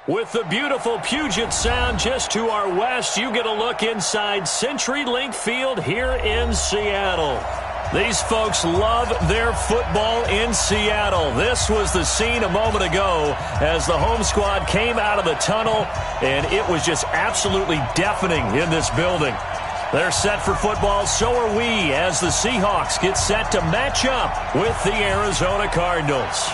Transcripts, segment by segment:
With the beautiful Puget Sound just to our west, you get a look inside CenturyLink Field here in Seattle. These folks love their football in Seattle. This was the scene a moment ago as the home squad came out of the tunnel, and it was just absolutely deafening in this building. They're set for football, so are we, as the Seahawks get set to match up with the Arizona Cardinals.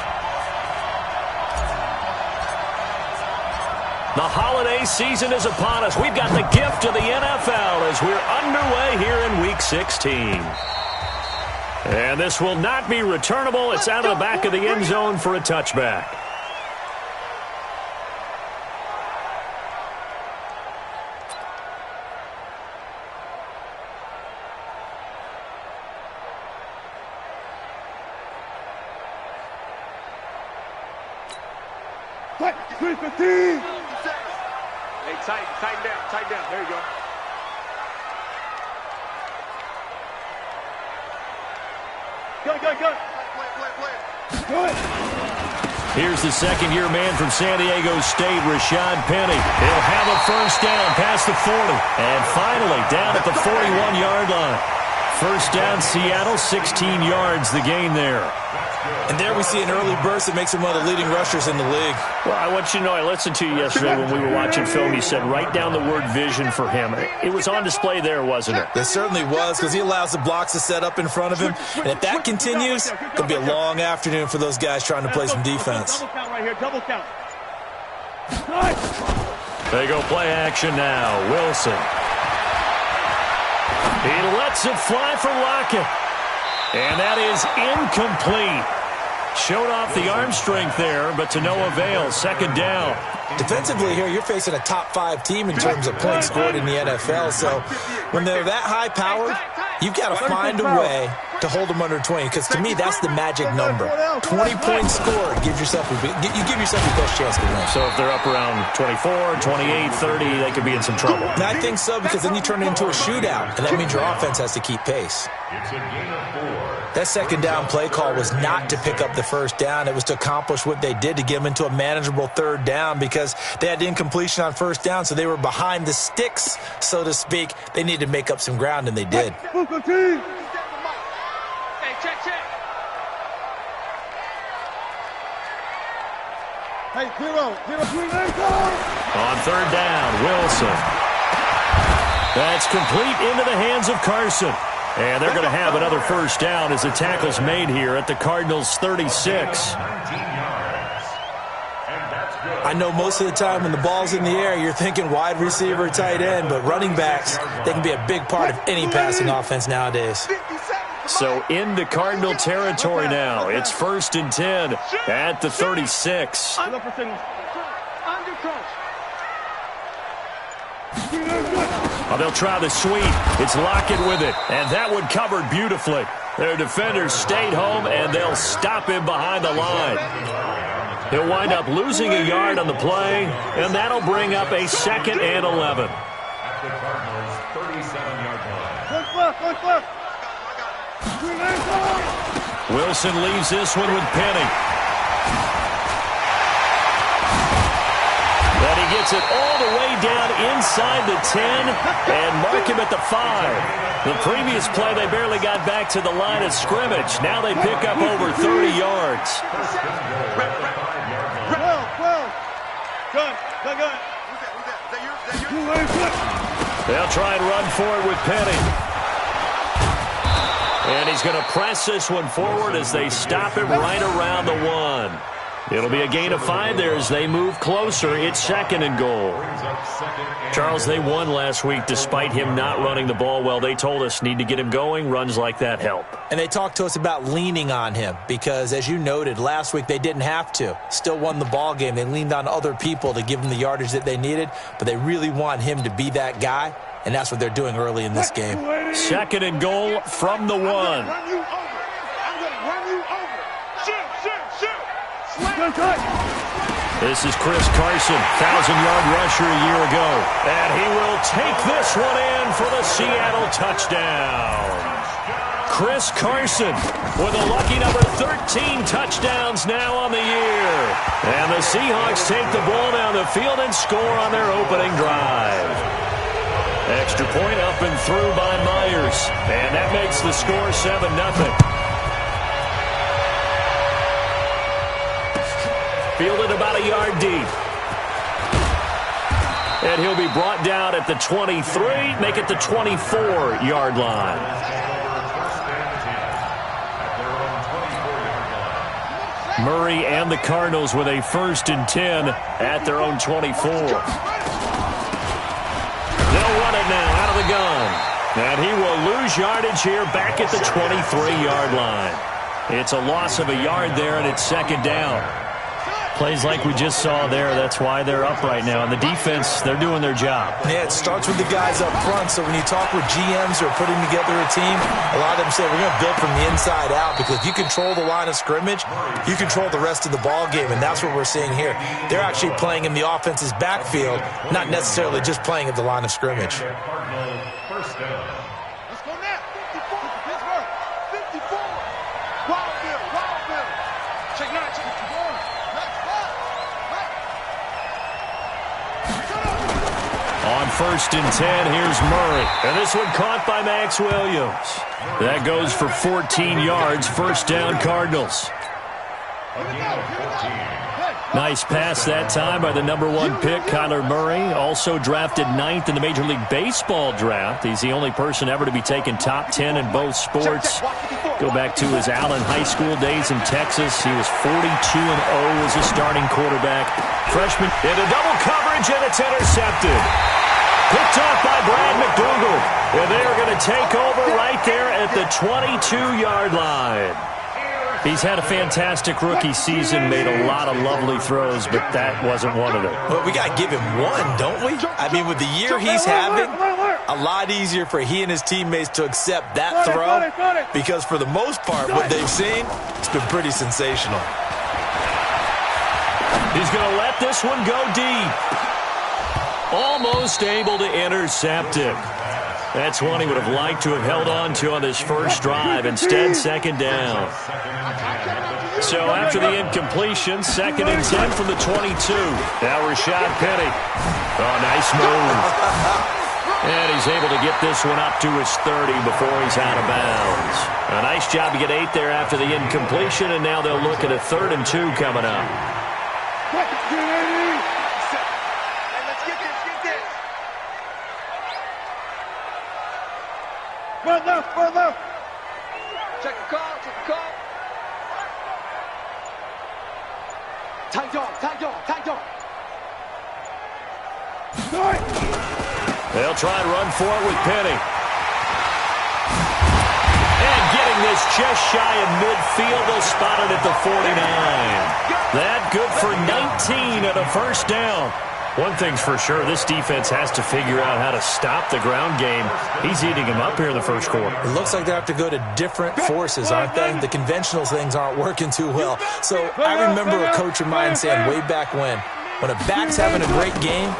The holiday season is upon us. We've got the gift of the NFL as we're underway here in Week 16. And this will not be returnable. It's out of the back of the end zone for a touchback. Hey, tighten down. There you go. Go. Play. Here's the second-year man from San Diego State, Rashad Penny. He'll have a first down past the 40. And finally, down at the 41-yard line. First down, Seattle, 16 yards the gain there. And there we see an early burst that makes him one of the leading rushers in the league. Well, I want you to know, I listened to you yesterday when we were watching film. You said write down the word vision for him. It was on display there, wasn't it? It certainly was, because he allows the blocks to set up in front of him. And if that continues, it's going to be a long afternoon for those guys trying to play some defense. Double count right here, double count. They go play action now. Wilson. He lets it fly for Lockett. And that is incomplete. Showed off the arm strength there, but to no avail. Second down. Defensively here, you're facing a top-5 team in terms of points scored in the NFL. So when they're that high-powered, you've got to find a way to hold them under 20. Because to me, that's the magic number. 20 points scored. You give yourself your best chance to win. So if they're up around 24, 28, 30, they could be in some trouble. And I think so, because then you turn it into a shootout, and that means your offense has to keep pace. That second down play call was not to pick up the first down. It was to accomplish what they did to get them into a manageable third down, because they had incompletion on first down, so they were behind the sticks, so to speak. They needed to make up some ground, and they did. On third down, Wilson. That's complete into the hands of Carson. And they're going to have another first down as the tackle's made here at the Cardinals' 36. I know most of the time when the ball's in the air, you're thinking wide receiver, tight end, but running backs, they can be a big part of any passing offense nowadays. So into Cardinal territory now. It's 1st and 10 at the 36. They'll try the sweep. It's Lockett with it, and that one covered beautifully. Their defenders stayed home, and they'll stop him behind the line. He'll wind up losing a yard on the play, and that'll bring up a 2nd and 11. Wilson leaves this one with Penny. And he gets it all the way down inside the 10 and mark him at the 5. The previous play, they barely got back to the line of scrimmage. Now they pick up over 30 yards. They'll try and run for it with Penny. And he's going to press this one forward as they stop him right around the 1. It'll be a gain of 5 there as they move closer. It's 2nd and goal. Charles, they won last week despite him not running the ball well. They told us need to get him going. Runs like that help. And they talked to us about leaning on him because, as you noted, last week they didn't have to. Still won the ball game. They leaned on other people to give them the yardage that they needed, but they really want him to be that guy, and that's what they're doing early in this game. 2nd and goal from the 1. This is Chris Carson, 1,000-yard rusher a year ago. And he will take this one in for the Seattle touchdown. Chris Carson with a lucky number 13 touchdowns now on the year. And the Seahawks take the ball down the field and score on their opening drive. Extra point up and through by Myers. And that makes the score 7-0. Fielded about a yard deep. And he'll be brought down at the 23, make it the 24-yard line. Murray and the Cardinals with a 1st and 10 at their own 24. They'll run it now out of the gun. And he will lose yardage here back at the 23-yard line. It's a loss of a yard there, and it's 2nd down. Plays like we just saw there, that's why they're up right now. And the defense, they're doing their job. Yeah, it starts with the guys up front. So when you talk with GMs who are putting together a team, a lot of them say we're going to build from the inside out, because if you control the line of scrimmage, you control the rest of the ball game, and that's what we're seeing here. They're actually playing in the offense's backfield, not necessarily just playing at the line of scrimmage. First down. Let's go now. 54. Pittsburgh. 54. Wildville. Check 9. Check 54. On 1st and 10, here's Murray. And this one caught by Max Williams. That goes for 14 yards. 1st down, Cardinals. Nice pass that time by the number 1 pick, Kyler Murray. Also drafted 9th in the Major League Baseball draft. He's the only person ever to be taken top 10 in both sports. Go back to his Allen High School days in Texas. He was 42-0 as a starting quarterback. Freshman into double coverage, and it's intercepted. Picked off by Brad McDougal. And they are going to take over right there at the 22-yard line. He's had a fantastic rookie season, made a lot of lovely throws, but that wasn't one of them. But we got to give him one, don't we? I mean, with the year he's having, a lot easier for he and his teammates to accept that throw, because for the most part, what they've seen, it's been pretty sensational. He's going to let this one go deep. Almost able to intercept it. That's one he would have liked to have held on to on his first drive. Instead, 2nd down. So after the incompletion, 2nd and 10 from the 22. Now Rashad Penny. Oh, nice move. And he's able to get this one up to his 30 before he's out of bounds. A nice job to get 8 there after the incompletion, and now they'll look at a 3rd and 2 coming up. Run left. Check the call. Tight dog. They'll try and run for it with Penny. And getting this just shy of midfield, they'll spot it at the 49. That good for 19 at a 1st down. One thing's for sure, this defense has to figure out how to stop the ground game. He's eating him up here in the first quarter. It looks like they have to go to different forces, aren't they? The conventional things aren't working too well. So I remember a coach of mine saying way back when a back's having a great game,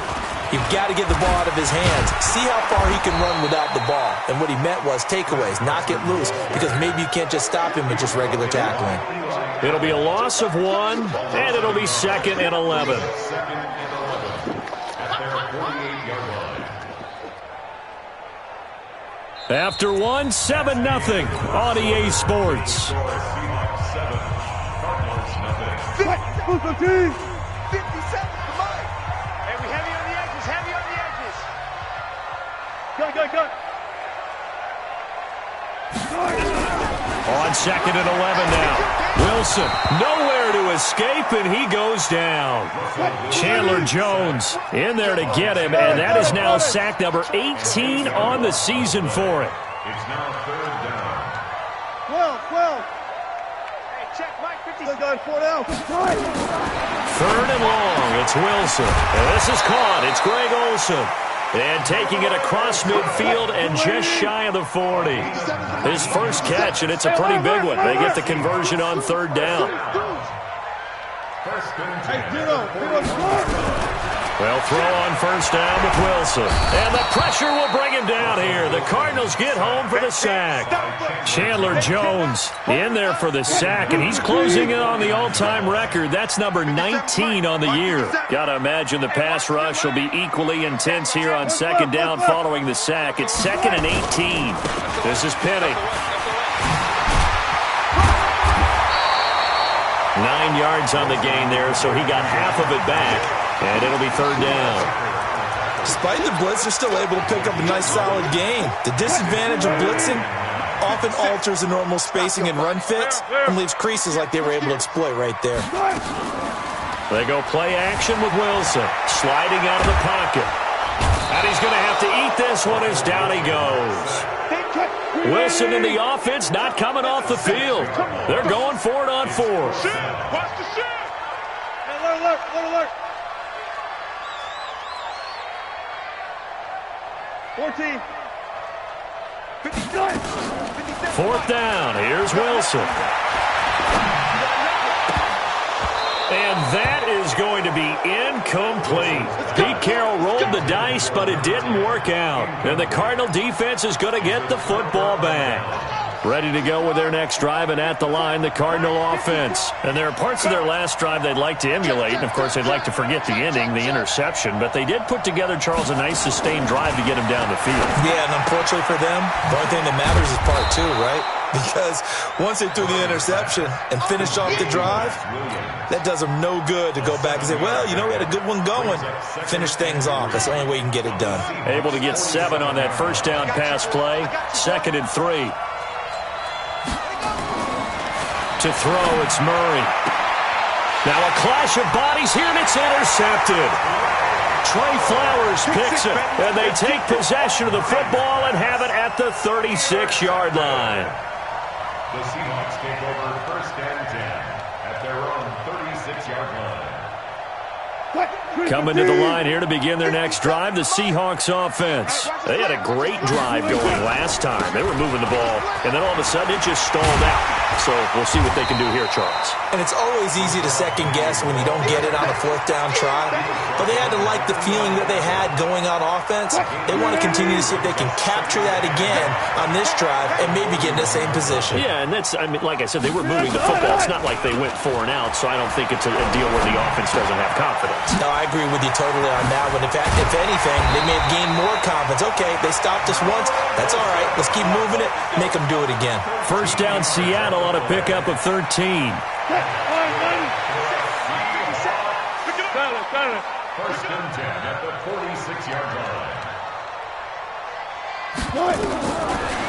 you've got to get the ball out of his hands. See how far he can run without the ball. And what he meant was takeaways, knock it loose, because maybe you can't just stop him with just regular tackling. It'll be a loss of 1, and it'll be 2nd and 11. After 1, 7-0 on EA Sports. 57 come on. Hey, we heavy on the edges. Go. On 2nd and 11 now. Wilson, nowhere to escape, and he goes down. Chandler Jones in there to get him, and that is now sack number 18 on the season for it. It's now 3rd down. 12. Hey, check Mike, 50. Go, 4 down. 3rd and long, it's Wilson. And this is caught, it's Greg Olsen. And taking it across midfield and just shy of the 40. His first catch, and it's a pretty big one. They get the conversion on 3rd down. They'll throw on first down with Wilson. And the pressure will bring him down here. The Cardinals get home for the sack. Chandler Jones in there for the sack, and he's closing in on the all-time record. That's number 19 on the year. Got to imagine the pass rush will be equally intense here on second down following the sack. It's 2nd and 18. This is Penny. 9 yards on the gain there, so he got half of it back, and it'll be third down. Despite the blitz, they're still able to pick up a nice solid gain. The disadvantage of blitzing often alters the normal spacing and run fits and leaves creases like they were able to exploit right there. They go play action with Wilson, sliding out of the pocket. And he's going to have to eat this one as down he goes. Wilson in the offense not coming off the field. They're going for it on 4th. Watch the shit. Alert. 14. 59. 4th down. Here's Wilson. And that is going to be incomplete. Pete Carroll rolled the dice, but it didn't work out. And the Cardinal defense is going to get the football back. Ready to go with their next drive, and at the line, the Cardinal offense. And there are parts of their last drive they'd like to emulate, and of course they'd like to forget the ending, the interception, but they did put together, Charles, a nice sustained drive to get him down the field. Yeah, and unfortunately for them, the only thing that matters is part 2, right? Because once they threw the interception and finished off the drive, that does them no good to go back and say, well, you know, we had a good one going. Finish things off. That's the only way you can get it done. Able to get 7 on that first down pass play. 2nd and 3. To throw, it's Murray. Now a clash of bodies here, and it's intercepted. Trey Flowers picks it, and they take possession of the football and have it at the 36-yard line. The Seahawks take over 1st and 10 at their own 36-yard line. Coming to the line here to begin their next drive, the Seahawks offense. They had a great drive going last time. They were moving the ball, and then all of a sudden it just stalled out. So we'll see what they can do here, Charles. And it's always easy to second guess when you don't get it on a 4th down try. But they had to like the feeling that they had going on offense. They want to continue to see if they can capture that again on this drive and maybe get in the same position. Yeah, and that's, I mean, like I said, they were moving the football. It's not like they went 4 and out, so I don't think it's a deal where the offense doesn't have confidence. No, I agree with you totally on that one. In fact, if anything, they may have gained more confidence. Okay, they stopped us once. That's all right. Let's keep moving it. Make them do it again. First down, Seattle on a pickup of 13. First and 10 at the 46-yard line.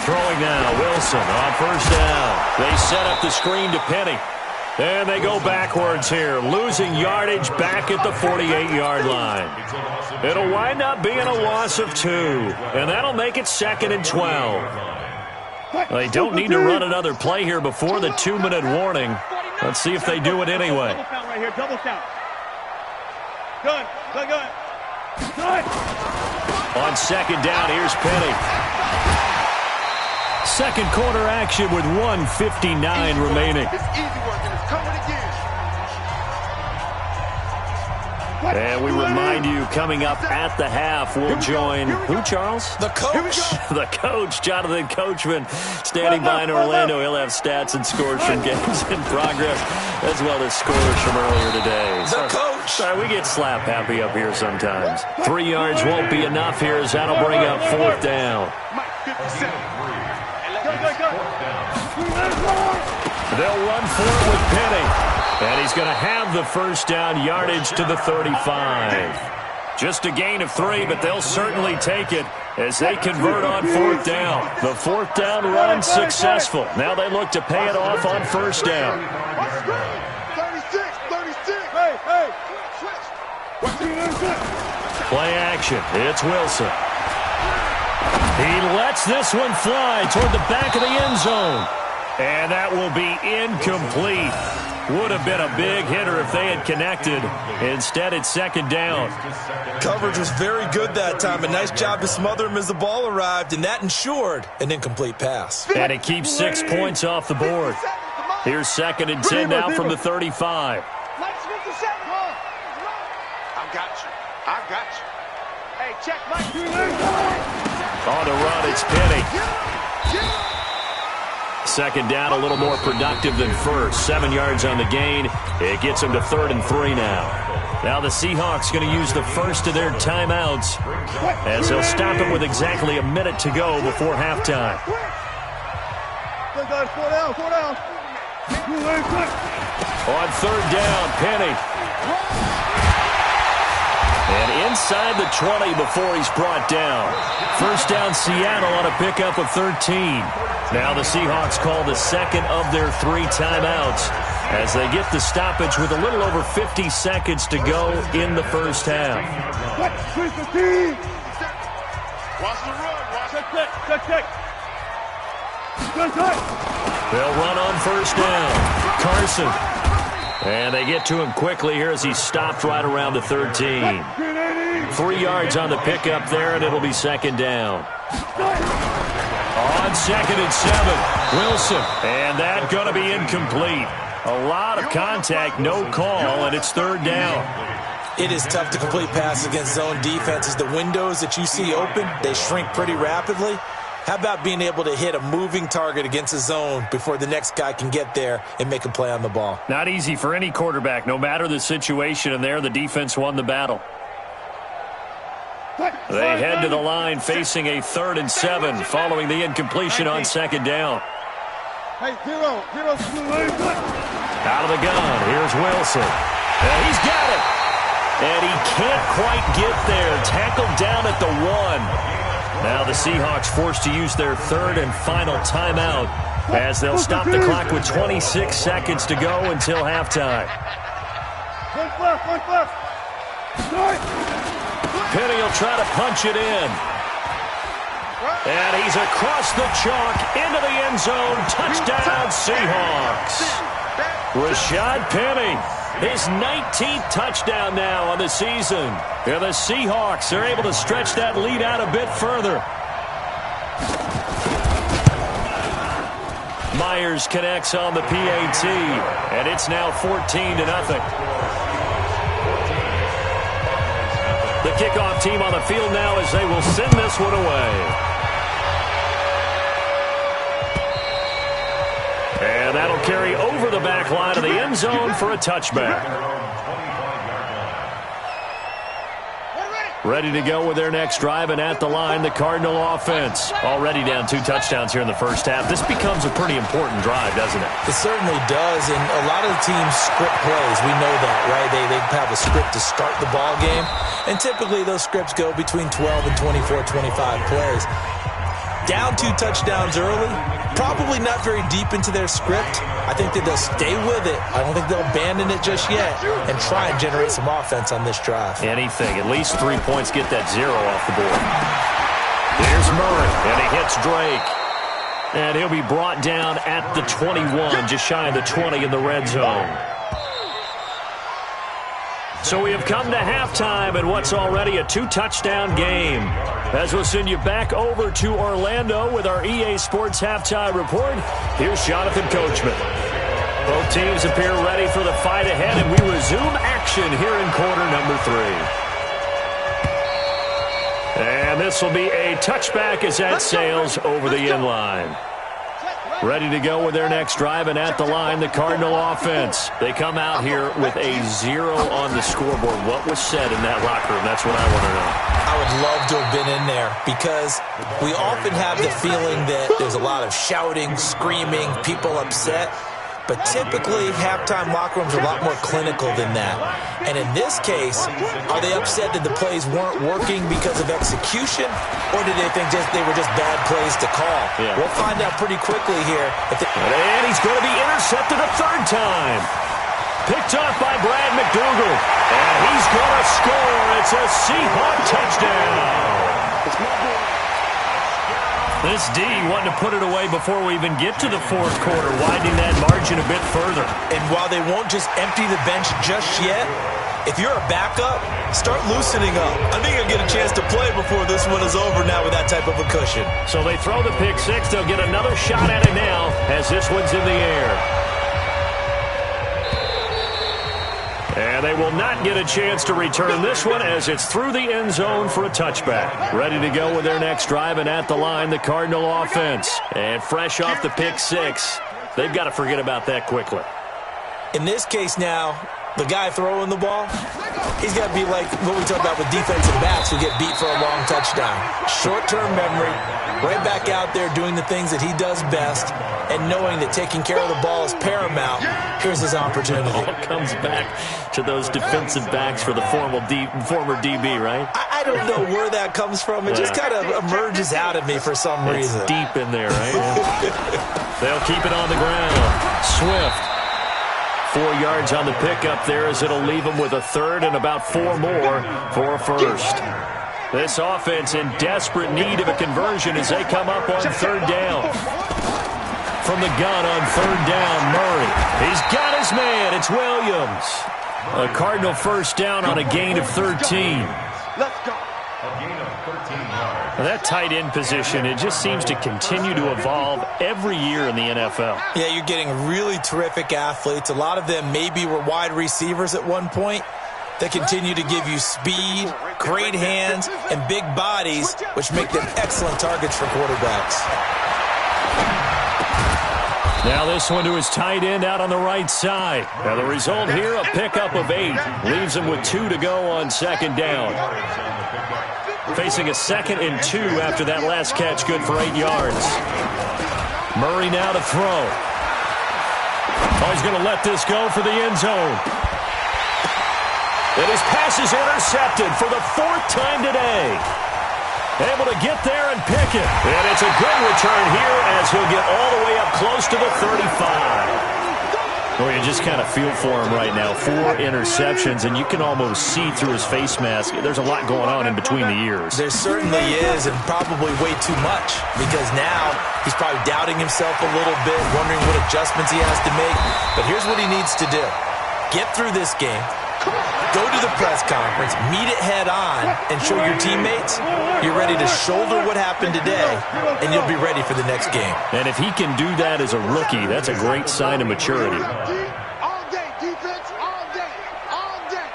Throwing now, Wilson on first down. They set up the screen to Penny. And they go backwards here, losing yardage back at the 48-yard line. It'll wind up being a loss of 2, and that'll make it 2nd and 12. They don't need to run another play here before the 2-minute warning. Let's see if they do it anyway. Double count right here, double count. Good. On second down, here's Penny. Second quarter action with 1:59 remaining. It's easy work, and it's coming again. And we remind you, coming up at the half, we'll join, who, Charles? The coach. The coach, Jonathan Coachman, standing by in Orlando. He'll have stats and scores from games in progress, as well as scores from earlier today. The coach. Sorry, we get slap happy up here sometimes. 3 yards won't be enough here, as that'll bring up 4th down. They'll run for it with Penny. And he's going to have the first down, yardage to the 35. Just a gain of 3, but they'll certainly take it as they convert on 4th down. The 4th down run successful. Now they look to pay it off on first down. 36. Hey. Play action. It's Wilson. He lets this one fly toward the back of the end zone. And that will be incomplete. Would have been a big hitter if they had connected. Instead, it's 2nd down. Coverage was very good that time. A nice job to smother him as the ball arrived, and that ensured an incomplete pass. And it keeps 6 points off the board. Here's 2nd and 10 now from the 35. I've got you. I got you. Hey, check Mike. On the run, it's Penny. Second down, a little more productive than first. 7 yards on the gain. It gets them to 3rd and 3 now. Now the Seahawks going to use the first of their timeouts as they'll stop it with exactly a minute to go before halftime. On 3rd down, Penny. And inside the 20 before he's brought down. First down, Seattle on a pickup of 13. Now the Seahawks call the second of their 3 timeouts as they get the stoppage with a little over 50 seconds to go in the first half. Watch the run. Watch it. They'll run on first down. Carson. And they get to him quickly here as he's stopped right around the 13. 3 yards on the pickup there, and it'll be second down. On 2nd and 7, Wilson. And that's going to be incomplete. A lot of contact, no call, and it's 3rd down. It is tough to complete passes against zone defenses. The windows that you see open, they shrink pretty rapidly. How about being able to hit a moving target against a zone before the next guy can get there and make a play on the ball? Not easy for any quarterback, no matter the situation, and there the defense won the battle. They head to the line facing a 3rd and 7 following the incompletion on 2nd down. Hey, zero. Out of the gun, here's Wilson. And he's got it. And he can't quite get there. Tackled down at the 1. Now the Seahawks forced to use their 3rd and final timeout as they'll stop the clock with 26 seconds to go until halftime. One left. Penny will try to punch it in. And he's across the chalk into the end zone. Touchdown, Seahawks. Rashad Penny, his 19th touchdown now on the season. And the Seahawks are able to stretch that lead out a bit further. Myers connects on the PAT, and it's now 14-0. The kickoff team on the field now as they will send this one away. And that'll carry over the back line of the end zone for a touchback. Ready to go with their next drive, and at the line, the Cardinal offense. Already down 2 touchdowns here in the first half. This becomes a pretty important drive, doesn't it? It certainly does, and a lot of the teams script plays. We know that, right? They have a script to start the ball game, and typically those scripts go between 12 and 24, 25 plays. Down 2 touchdowns early, probably not very deep into their script. I think that they'll stay with it. I don't think they'll abandon it just yet and try and generate some offense on this drive. Anything. At least 3 points, get that 0 off the board. Here's Murray, and he hits Drake. And he'll be brought down at the 21, just shy of the 20 in the red zone. So we have come to halftime in what's already a 2-touchdown game. As we'll send you back over to Orlando with our EA Sports Halftime Report, here's Jonathan Coachman. Both teams appear ready for the fight ahead, and we resume action here in quarter number 3. And this will be a touchback as that sails over the end line. Ready to go with their next drive, and at the line, the Cardinal offense. They come out here with a 0 on the scoreboard. What was said in that locker room? That's what I want to know. I would love to have been in there because we often have the feeling that there's a lot of shouting, screaming, people upset. But typically, halftime locker rooms are a lot more clinical than that. And in this case, are they upset that the plays weren't working because of execution? Or did they think they were just bad plays to call? Yeah. We'll find out pretty quickly here. And he's going to be intercepted a 3rd time. Picked off by Brad McDougal. And he's going to score. It's a Seahawk touchdown. It's my boy. This D wanting to put it away before we even get to the 4th quarter, widening that margin a bit further. And while they won't just empty the bench just yet, if you're a backup, start loosening up. I think you'll get a chance to play before this one is over now with that type of a cushion. So they throw the pick 6. They'll get another shot at it now as this one's in the air. And they will not get a chance to return this one as it's through the end zone for a touchback. Ready to go with their next drive, and at the line, the Cardinal offense. And fresh off the pick six, they've got to forget about that quickly. In this case now, the guy throwing the ball, he's got to be like what we talk about with defensive backs who get beat for a long touchdown. Short-term memory, right back out there doing the things that he does best, and knowing that taking care of the ball is paramount. Here's his opportunity. It all comes back to those defensive backs for the former DB, right? I don't know where that comes from. It just kind of emerges out of me for some reason. It's deep in there, right? They'll keep it on the ground. Swift. 4 yards on the pickup there as it'll leave them with a third and about 4 more for a first. This offense in desperate need of a conversion as they come up on third down. From the gun on third down, Murray. He's got his man. It's Williams. A Cardinal first down on a gain of 13. Let's go. A gain of 13 yards. Well, that tight end position, it just seems to continue to evolve every year in the NFL. Yeah, you're getting really terrific athletes. A lot of them maybe were wide receivers at one point. They continue to give you speed, great hands, and big bodies, which make them excellent targets for quarterbacks. Now this one to his tight end out on the right side. Now the result here, a pickup of 8. Leaves him with 2 to go on second down. Facing a 2nd and 2 after that last catch, good for 8 yards. Murray now to throw. Oh, he's going to let this go for the end zone. And his pass is intercepted for the 4th time today. Able to get there and pick it. And it's a good return here as he'll get all the way up close to the 35. Well, you just kind of feel for him right now. 4 interceptions, and you can almost see through his face mask. There's a lot going on in between the ears. There certainly is, and probably way too much, because now he's probably doubting himself a little bit, wondering what adjustments he has to make. But here's what he needs to do. Get through this game. Go to the press conference, meet it head on, and show your teammates you're ready to shoulder what happened today, and you'll be ready for the next game. And if he can do that as a rookie, that's a great sign of maturity. All day, defense, all day, all day.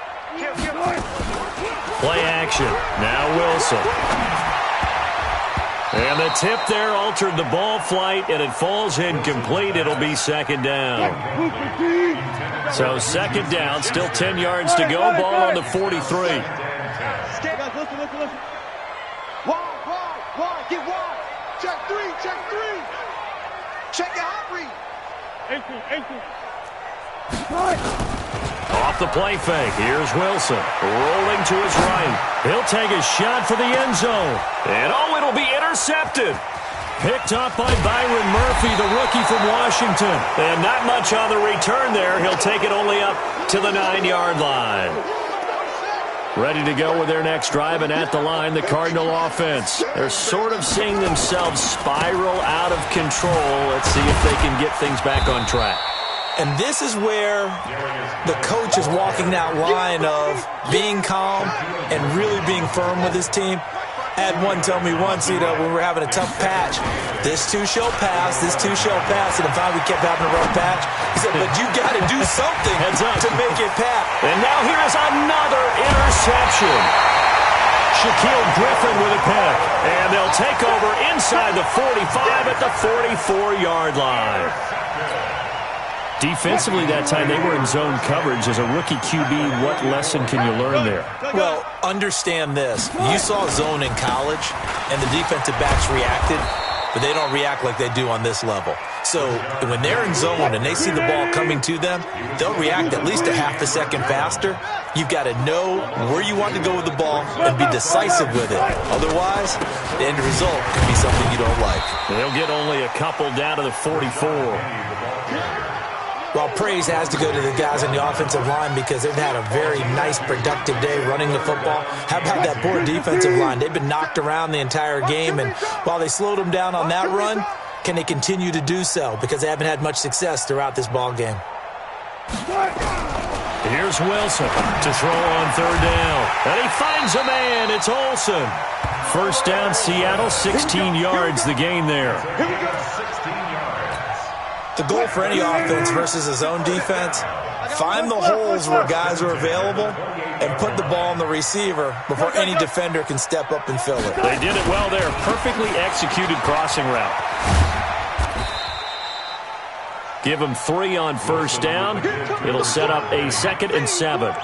Play action. Now Wilson. And the tip there altered the ball flight, and it falls incomplete. It'll be second down. So second down, still 10 yards to go. Ball on the 43. Listen. Wide, get wide. Check 3. Check your hot read. Off the play fake, here's Wilson. Rolling to his right. He'll take a shot for the end zone. And it'll be intercepted. Picked up by Byron Murphy, the rookie from Washington. And not much on the return there. He'll take it only up to the 9-yard line. Ready to go with their next drive, and at the line, the Cardinal offense. They're sort of seeing themselves spiral out of control. Let's see if they can get things back on track. And this is where the coach is walking that line of being calm and really being firm with his team. I had one tell me once, when we were having a tough patch, this too shall pass, and if we kept having a rough patch, he said, but you got to do something to make it pass. And now here's another interception. Shaquille Griffin with a pick, and they'll take over inside the 45 at the 44-yard line. Defensively that time, they were in zone coverage. As a rookie QB, what lesson can you learn there? Well, understand this. You saw zone in college, and the defensive backs reacted, but they don't react like they do on this level. So when they're in zone and they see the ball coming to them, they'll react at least a half a second faster. You've got to know where you want to go with the ball and be decisive with it. Otherwise, the end result could be something you don't like. They'll get only a couple down to the 44. Well, praise has to go to the guys on the offensive line because they've had a very nice, productive day running the football. How about that poor defensive line? They've been knocked around the entire game, and while they slowed them down on that run, can they continue to do so? Because they haven't had much success throughout this ball game. Here's Wilson to throw on third down. And he finds a man. It's Olsen. First down, Seattle, 16 yards, the gain there. The goal for any offense versus a zone defense Find the holes where guys are available and put the ball on the receiver before any defender can step up and fill it. They did it well there. Perfectly executed crossing route. Give them 3 on first down. It'll set up a 2nd and 7.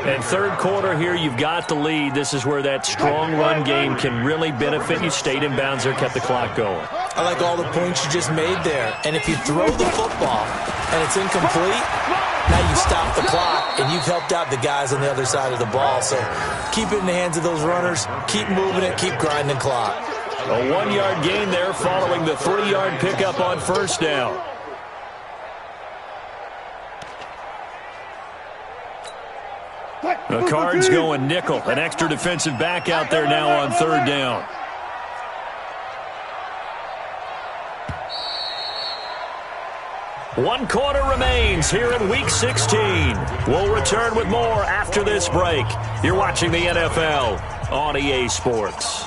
And third quarter here, you've got the lead. This is where that strong run game can really benefit you. Stayed in bounds there, kept the clock going. I like all the points you just made there. And if you throw the football and it's incomplete, now you stop the clock and you've helped out the guys on the other side of the ball. So keep it in the hands of those runners. Keep moving it. Keep grinding clock. A 1-yard gain there following the 3-yard pickup on first down. The Cards going nickel. An extra defensive back out there now on third down. One quarter remains here in Week 16. We'll return with more after this break. You're watching the NFL on EA Sports.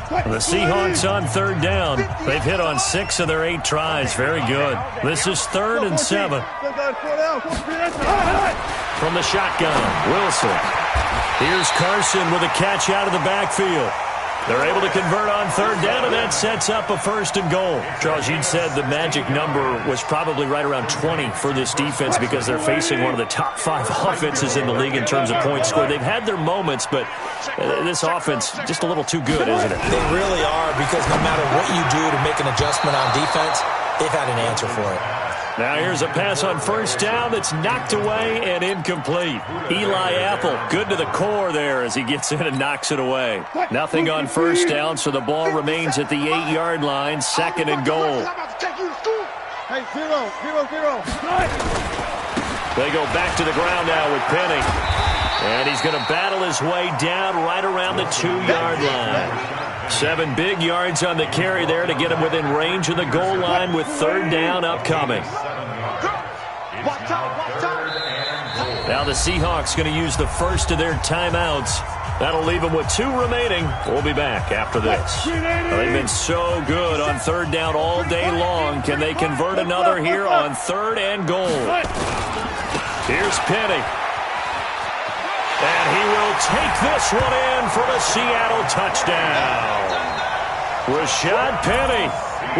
The Seahawks on third down. They've hit on 6 of their 8 tries. Very good. This is 3rd and 7. From the shotgun, Wilson. Here's Carson with a catch out of the backfield. They're able to convert on third down, and that sets up a 1st and goal. Charles, you'd said the magic number was probably right around 20 for this defense because they're facing one of the top 5 offenses in the league in terms of points scored. They've had their moments, but this offense just a little too good, isn't it? They really are, because no matter what you do to make an adjustment on defense, they've had an answer for it. Now here's a pass on first down that's knocked away and incomplete. Eli Apple, good to the core there as he gets in and knocks it away. Nothing on first down, so the ball remains at the 8-yard line, 2nd and goal. Hey, 0. They go back to the ground now with Penny. And he's going to battle his way down right around the 2-yard line. 7 big yards on the carry there to get him within range of the goal line with third down upcoming. Now the Seahawks going to use the first of their timeouts. That'll leave them with 2 remaining. We'll be back after this. They've been so good on third down all day long. Can they convert another here on 3rd and goal? Here's Penny. And he will take this one in for the Seattle touchdown. Rashad Penny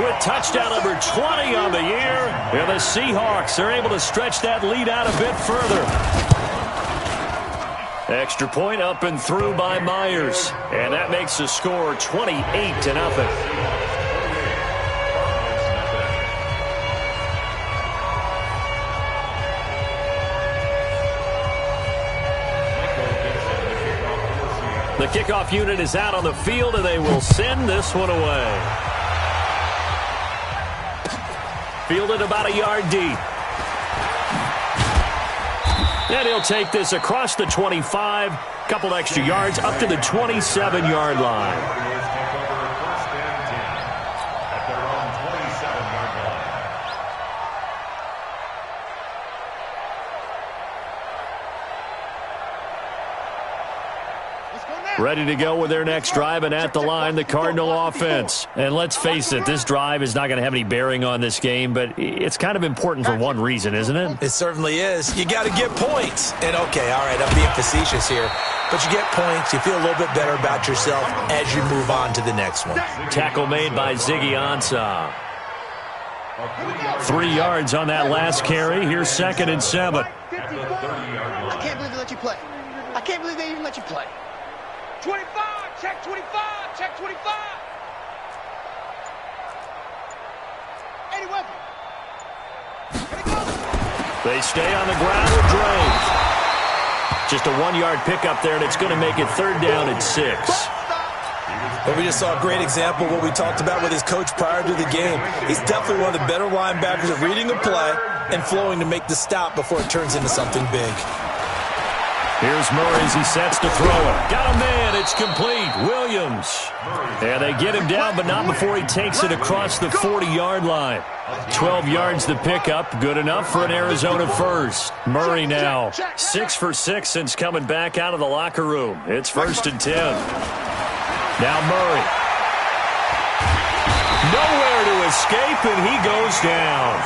with touchdown number 20 on the year. And the Seahawks are able to stretch that lead out a bit further. Extra point up and through by Myers. And that makes the score 28-0. The kickoff unit is out on the field, and they will send this one away. Fielded about a yard deep. And he'll take this across the 25, couple extra yards up to the 27-yard line. Ready to go with their next drive, and at the line, the Cardinal offense. And let's face it, this drive is not going to have any bearing on this game, but it's kind of important for one reason, isn't it? It certainly is. You got to get points. And, okay, all right, I'm being facetious here, but you get points, you feel a little bit better about yourself as you move on to the next one. Tackle made by Ziggy Ansah. 3 yards on that last carry. Here's 2nd and 7. I can't believe they let you play. I can't believe they even let you play. 25, check 25, check 25. 80 weapon. They stay on the ground with Drake. Just a 1-yard pickup there, and it's going to make it 3rd down and 6. But we just saw a great example of what we talked about with his coach prior to the game. He's definitely one of the better linebackers at reading a play and flowing to make the stop before it turns into something big. Here's Murray as he sets to throw it. Got a man. It's complete. Williams. And they get him down, but not before he takes it across the 40-yard line. 12 yards the pickup. Good enough for an Arizona first. Murray now 6 for 6 since coming back out of the locker room. It's 1st and 10. Now Murray. Nowhere to escape, and he goes down.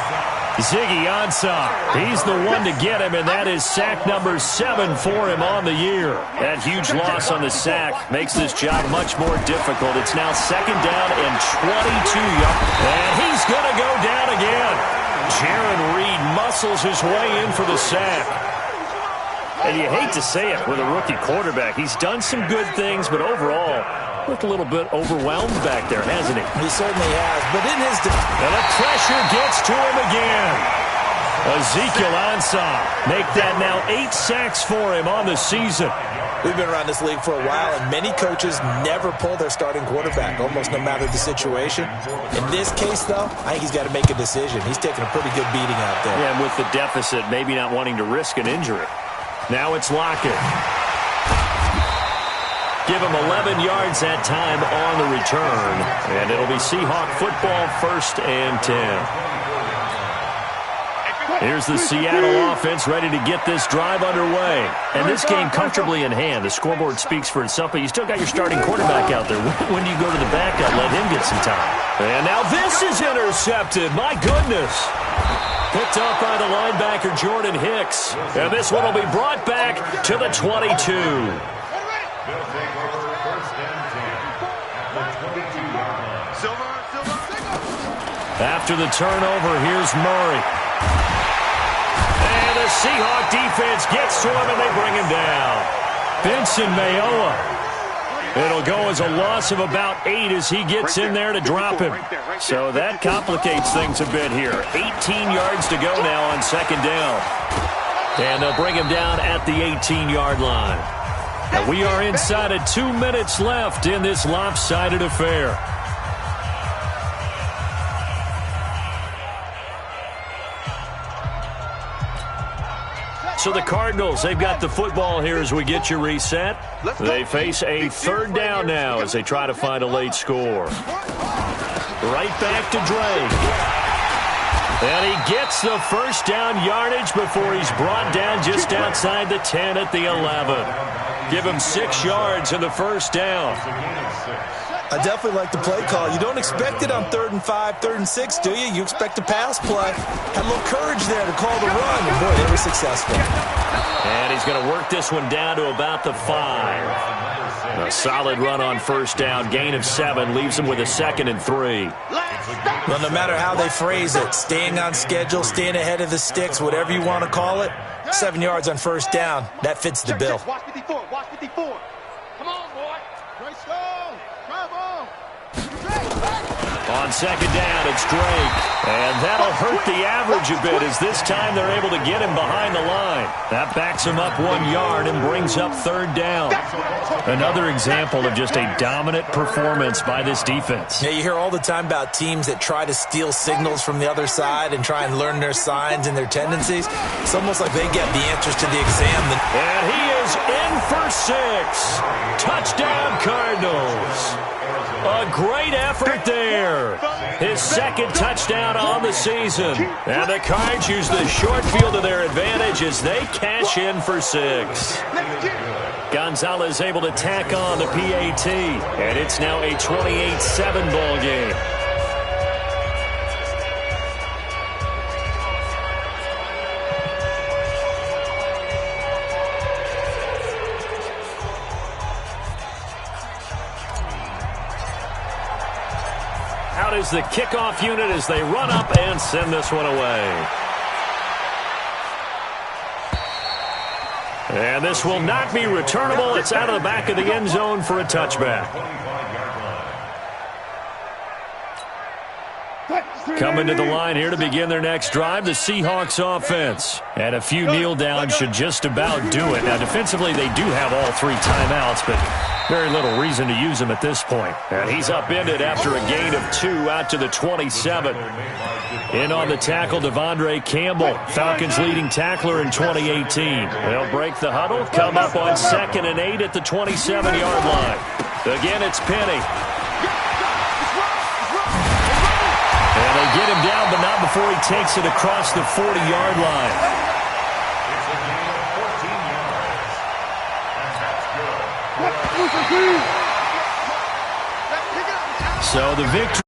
Ziggy Ansah, he's the one to get him, and that is sack number 7 for him on the year. That huge loss on the sack makes this job much more difficult. It's now 2nd down and 22 yards, and he's going to go down again. Jaron Reed muscles his way in for the sack. And you hate to say it with a rookie quarterback. He's done some good things, but overall, looked a little bit overwhelmed back there, hasn't he? He certainly has, but in his... And the pressure gets to him again. Ezekiel Ansah make that now 8 sacks for him on the season. We've been around this league for a while, and many coaches never pull their starting quarterback, almost no matter the situation. In this case, though, I think he's got to make a decision. He's taking a pretty good beating out there. Yeah, and with the deficit, maybe not wanting to risk an injury. Now it's Lockett. Give him 11 yards that time on the return. And it'll be Seahawk football, 1st and 10. Here's the Seattle offense ready to get this drive underway. And this game comfortably in hand. The scoreboard speaks for itself, but you still got your starting quarterback out there. When do you go to the backup? Let him get some time. And now this is intercepted. My goodness. Picked up by the linebacker, Jordan Hicks. And this one will be brought back to the 22. They'll take over 1st and 10 at the 22-yard line. After the turnover, here's Murray. And the Seahawk defense gets to him, and they bring him down. Benson Mayowa. It'll go as a loss of about 8 as he gets in there to drop him. So that complicates things a bit here. 18 yards to go now on 2nd down. And they'll bring him down at the 18-yard line. And we are inside of 2 minutes left in this lopsided affair. So the Cardinals, they've got the football here as we get you reset. They face a 3rd down now as they try to find a late score. Right back to Drake. And he gets the 1st down yardage before he's brought down just outside the 10 at the 11. Give him 6 yards in the 1st down. I definitely like the play call. You don't expect it on 3rd and 5, 3rd and 6, do you? You expect a pass play. Had a little courage there to call the run, and boy, they were successful. And he's going to work this one down to about the 5. A solid run on 1st down. Gain of 7 leaves him with a 2nd and 3. Well, no matter how they phrase it, staying on schedule, staying ahead of the sticks, whatever you want to call it, 7 yards on 1st down, that fits the bill. Watch 54. Watch 54. Come on, boy. Great stone. Come on. On 2nd down, it's Drake. And that'll hurt the average a bit as this time they're able to get him behind the line. That backs him up 1 yard and brings up 3rd down. Another example of just a dominant performance by this defense. Yeah, you hear all the time about teams that try to steal signals from the other side and try and learn their signs and their tendencies. It's almost like they get the answers to the exam. And he is in for 6. Touchdown, Cardinals. A great effort there. His 2nd touchdown on the season. And the Cards use the short field to their advantage as they cash in for 6. Gonzalez able to tack on the PAT. And it's now a 28-7 ball game. Out is the kickoff unit as they run up and send this one away. And this will not be returnable. It's out of the back of the end zone for a touchback. Coming to the line here to begin their next drive, the Seahawks offense. And a few kneel downs should just about do it. Now, defensively, they do have all 3 timeouts, but very little reason to use them at this point. And he's upended after a gain of 2 out to the 27. In on the tackle, Devondre Campbell, Falcons' leading tackler in 2018. They'll break the huddle, come up on 2nd and 8 at the 27-yard line. Again, it's Penny. And they get him down, but not before he takes it across the 40-yard line. So the victory.